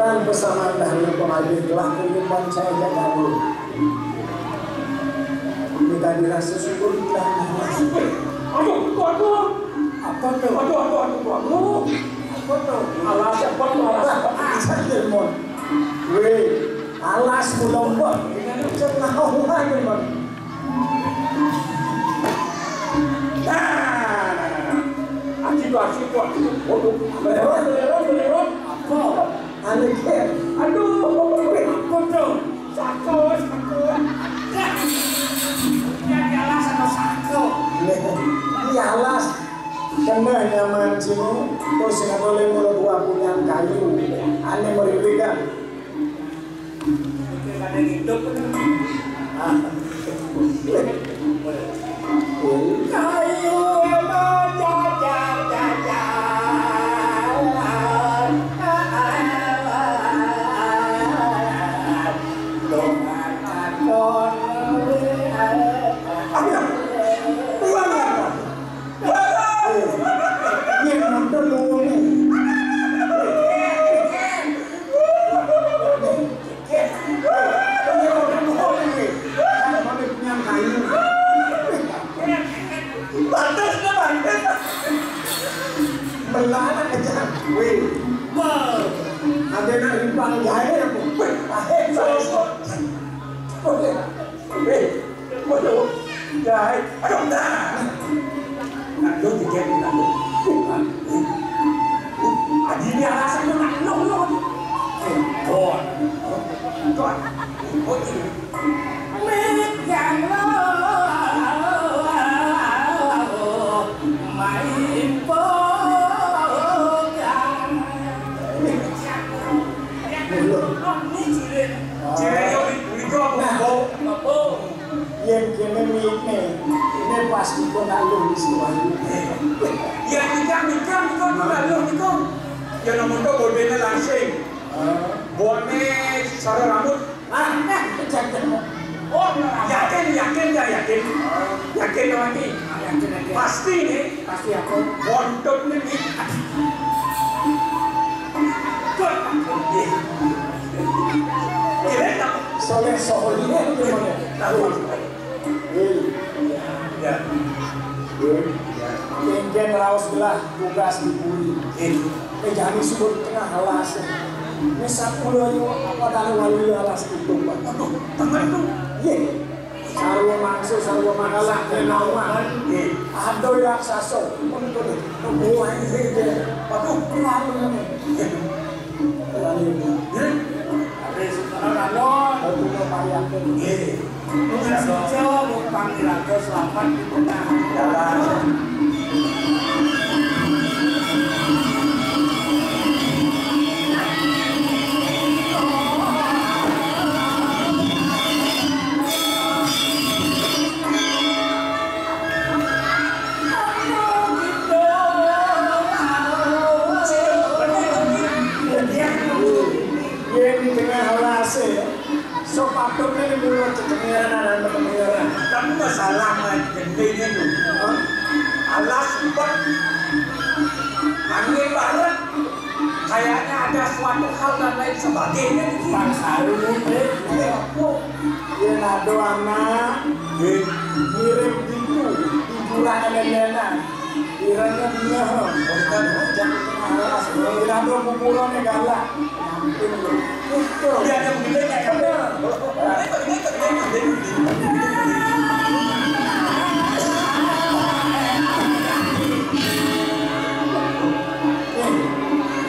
Dan bersama dahulu pengalir telah kehidupan saya jaga dulu. Kita dirasa syukur telah masuk. Aduh. Apa tuh? Aduh. Apa tuh? Alas apa tuh? Alas demon. Weh, alas mulombot. Ini cenah lagi, Bang. Asyik. Waduh, beneran. Apa? Aneh. Aduh, apa tuh? Sakit. Ini alas atau sakit? Ini alas. Kena nyaman sini, terus nggak boleh dua punya kayu. Aneh meripikan. Ada hidup. Kayu Belana kejar, weh, ada nak rimbang jaya aku, waduh, jaya, aduh dah, nak tiket nak adilnya alasannya nak God, ini pasti kau nak lu di sini. Ya nikah. Ya namun tu boleh langsing. Buatnya cara rambut. Oh, yakin lagi. Pasti ni. Pasti aku. Bontot ni. Soleh ini mana? Tahu. Ya. Mungkin raus belah tugas dibuli. Jangan disebut tengah alas. Ini satu lalu apa dalam lalu alas itu. Tangan tu. Sarwa mangso, sarwa mangalah kenawan. Ada yang saso. Untuk buah ini. Patuh lalu ni. Habis sekarang lalu payah tu. Coba panggil aku selamat di tengah jalan. Dia di tengah halase. So patungnya ni mulut kedengaran dan kedengaran. Kamu masalah gendenya tu. Alas empat. Angin barat. Kayaknya ada suatu hal dan lain sebagainya. Bangsa ini. Dia nado anak. Mirip itu. Hiburan elenan. Kiranya dia. Bukan jangan alas. Nado pukulannya galak. Dia ada begini kamu.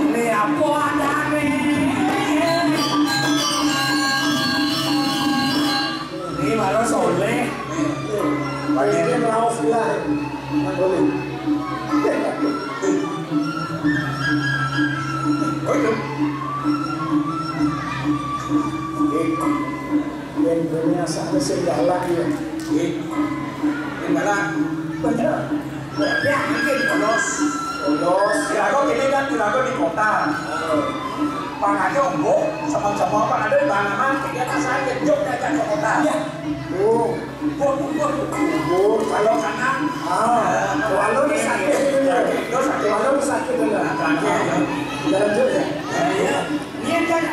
Ini apa ada ni? Ini malah soleh. Bagi raus lah. Boleh. Yang dunia sana segala ya. Yang mana? Benar. Ya mungkin polos. Kirago ini kan kirago di kota. Pangajo embok, sama-sama apa ada di Banaman, kegiatan saya Jogja ke kota. Ya. Kalau sana. Kalau ni sakit dulu. Kalau sakit dulu. Jalan Jogja. Ni kan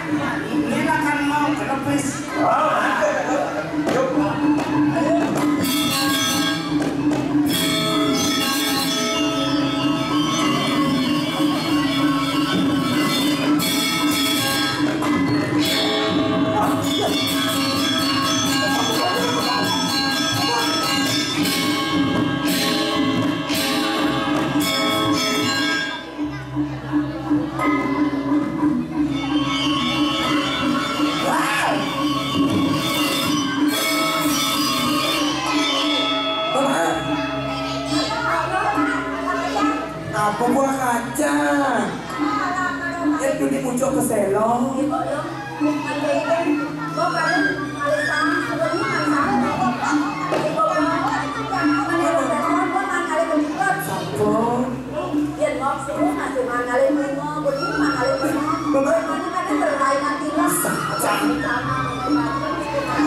ini muncul ke selong.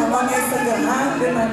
Namanya segera dengan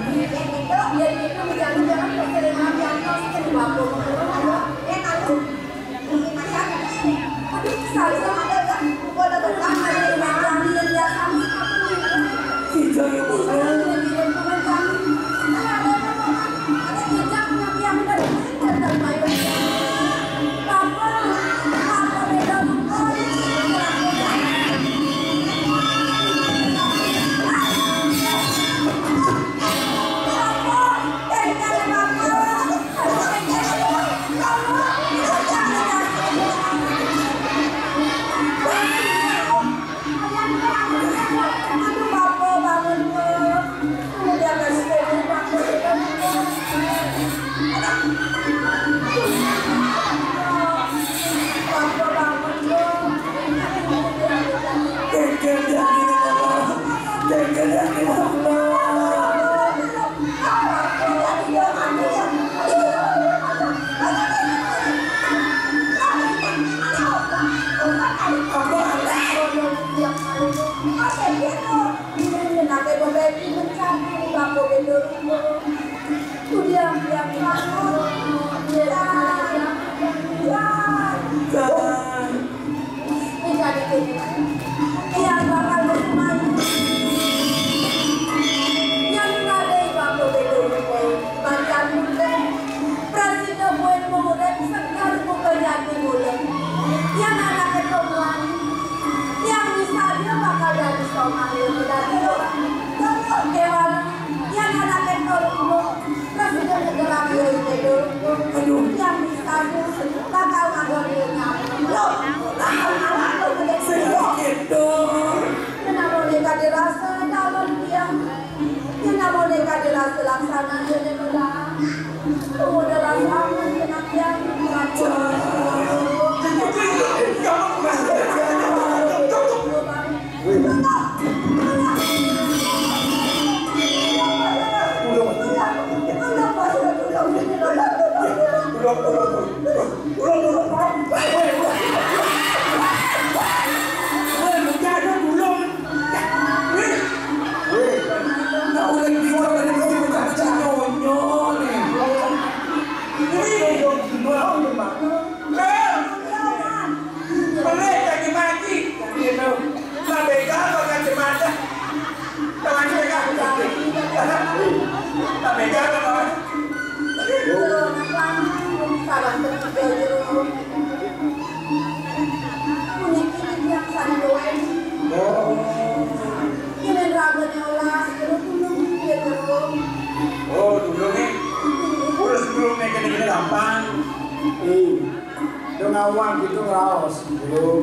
Ngawang gitu raos gitu.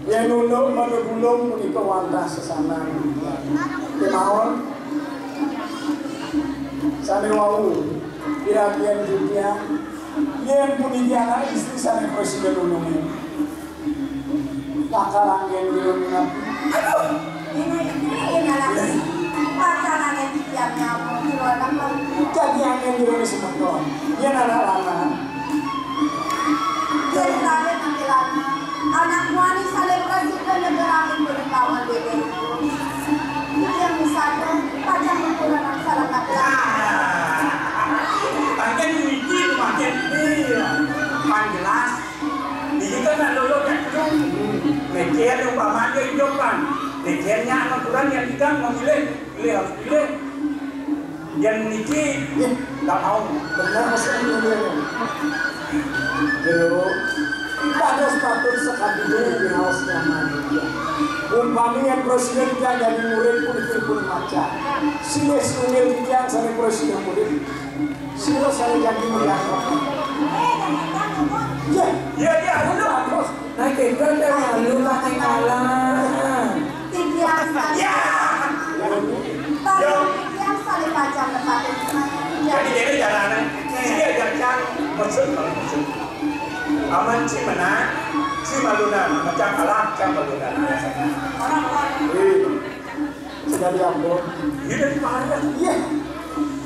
Yang nunduk menegulung menikah wantah sesana. Kemauan sane wau kira-kira dunia yang punya istri sane presiden ulungi pakarang yang diluminat aduh ini lagi pacaran yang tiap nyamuk jadi yang diluminat sementara yang ada jadi tadi nanti lagi anak wani selebrasi ke negara itu kawan beda yang misalnya pajak ukuran masyarakat makin wiki makin jelas di kan dulu kan mikir umpamanya hidup kan mikirnya anak kurang yang kita memilih pilih yang niki nggak mau benar maksudnya Yo, ada status sekali di hausnya manusia. Umpamanya presiden dia jadi murid pun macam. Sile sunil dia dari presiden murid. Sile saya jadi murid. Ya, terus. Nah kita udah malu pakai ngalah. Biasa. Ya. Yang saling baca tempat Jadi jalanan dia jalan maksud aman si mana si maluna macam alat Bahkan bagian orang-orang. Sudah diampun. Ini dari mana? Iya.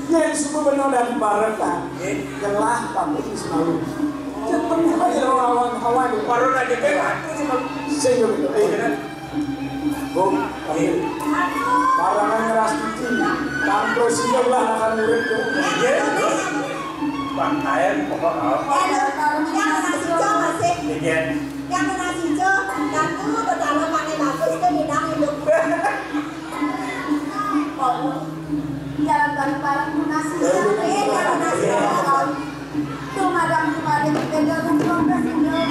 Yang semua benar dari barat kan. Yang lah kamu itu selalu. Ketemu aja lawan kawan. Baru aja kayak itu cuma senyum itu. Bung, barangan ngeras kiki. Kampus juga lah akan murid tuh. Iya. Pantai pokok Yang nasi hijau masih. Iya. Yang nasi hijau dan itu berdalam pakai bagus itu bidang hidup. Jalan bareng-bareng nasi hijau. Jalan nasi hijau. Tuh madam beda rumput presiden.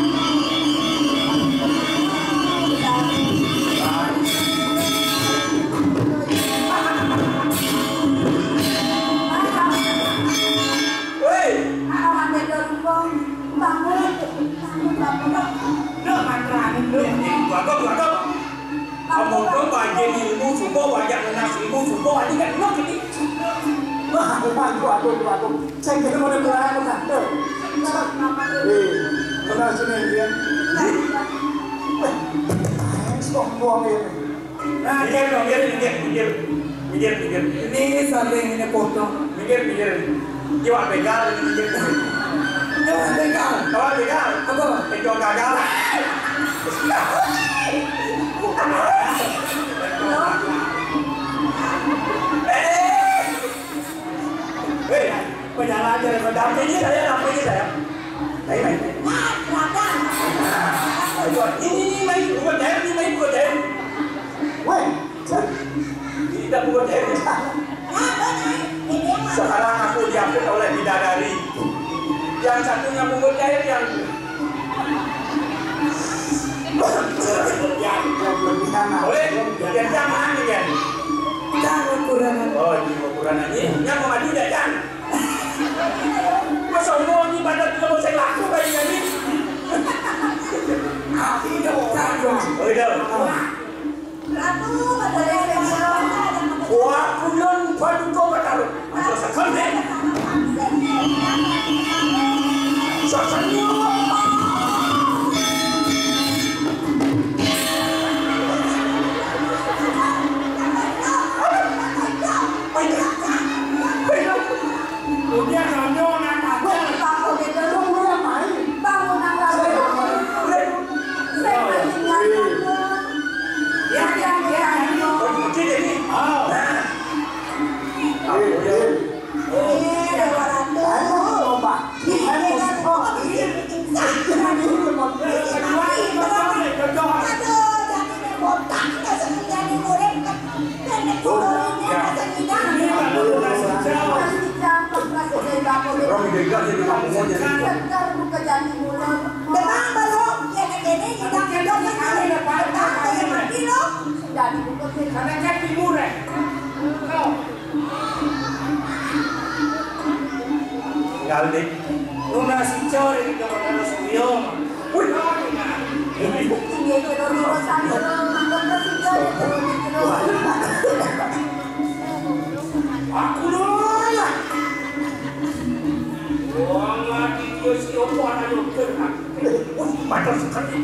Kamu tuh banyak ilmu, suka banyak nasi ilmu, suka aja kan enak ini. Wah, aku. Saya kira mau berapa kan? Kenal sini dia. Sombong ini. Nah, minggir. Ini saling ini potong. Minggir. Jiwa begal ini minggir. Jiwa begal. Kalau begal, apa? Begal gagal. Hei, penjala aja, dampingi saya. Baik. Ini main bukan jahit. Weh, tidak bukan jahit. Sekarang aku diambil oleh bidadari. Yang satunya bukan jahit yang boleh, yang jangan ini kan. Jangan kurangan. Oh, ini kurangan ini. Yang mau maju dah kan. Masa semua ni pada tidak mau saya laku kayak ini. Tidak jangan. Oh, dah. Wah, kulon padu kau bertaruh. Masuk sekali deh. Sekali. Dia nonton anak. Aku gitu lu main. Bangun anak. Galde, una signore di Capodanno Subioma. Aku nolak. Wong lagi si opo ana dokter. batas sekali.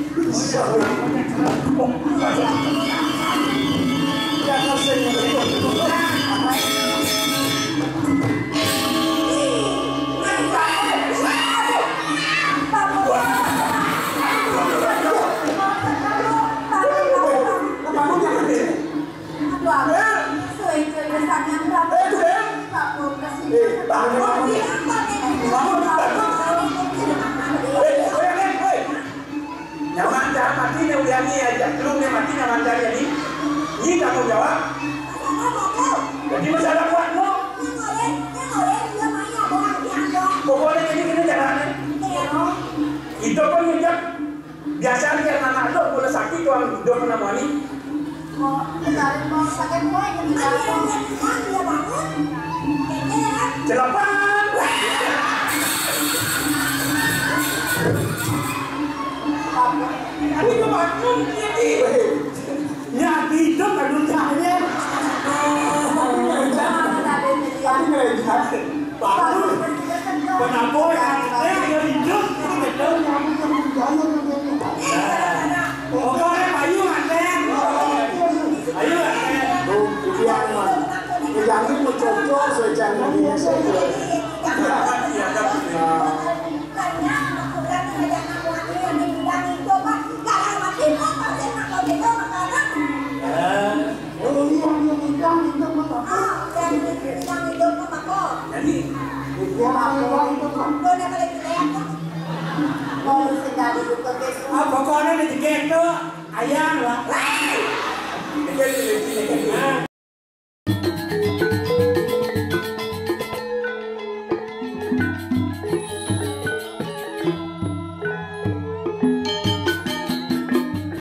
Jangan matinya udah ni aja, belum matinya mancar jadi, ni kamu jawab. Jadi masalah kuat no. Pokoknya ini jalannya. Itu pun hijab biasanya yang anak lo boleh sakit orang hidup namanya. Celapan. Tapi kebangun jadi. Ya hidup kan dunianya. Bagus. Kenapa yang hidup ini betul? Pokoknya bayu Pokoknya di tiket tuh ayam lah.